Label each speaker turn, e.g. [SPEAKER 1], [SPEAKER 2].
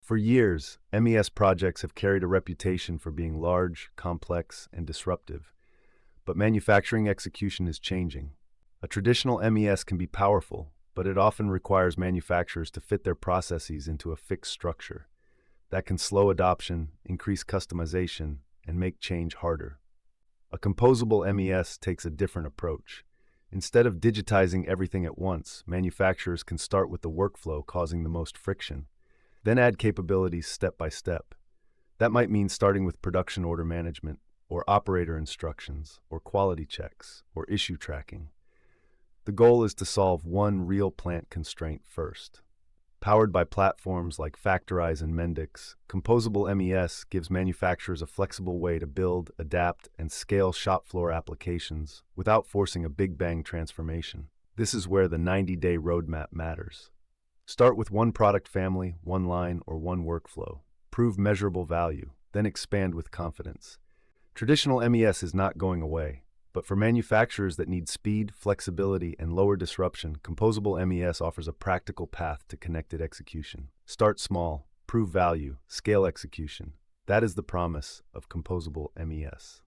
[SPEAKER 1] For years, MES projects have carried a reputation for being large, complex, and disruptive. But manufacturing execution is changing. A traditional MES can be powerful, but it often requires manufacturers to fit their processes into a fixed structure. That can slow adoption, increase customization, and make change harder. A composable MES takes a different approach. Instead of digitizing everything at once, manufacturers can start with the workflow causing the most friction, then add capabilities step by step. That might mean starting with production order management, or operator instructions, or quality checks, or issue tracking. The goal is to solve one real plant constraint first. Powered by platforms like Factorise and Mendix, Composable MES gives manufacturers a flexible way to build, adapt, and scale shop floor applications without forcing a big bang transformation. This is where the 90-day roadmap matters. Start with one product family, one line, or one workflow. Prove measurable value, then expand with confidence. Traditional MES is not going away, but for manufacturers that need speed, flexibility, and lower disruption, Composable MES offers a practical path to connected execution. Start small, prove value, scale execution. That is the promise of Composable MES.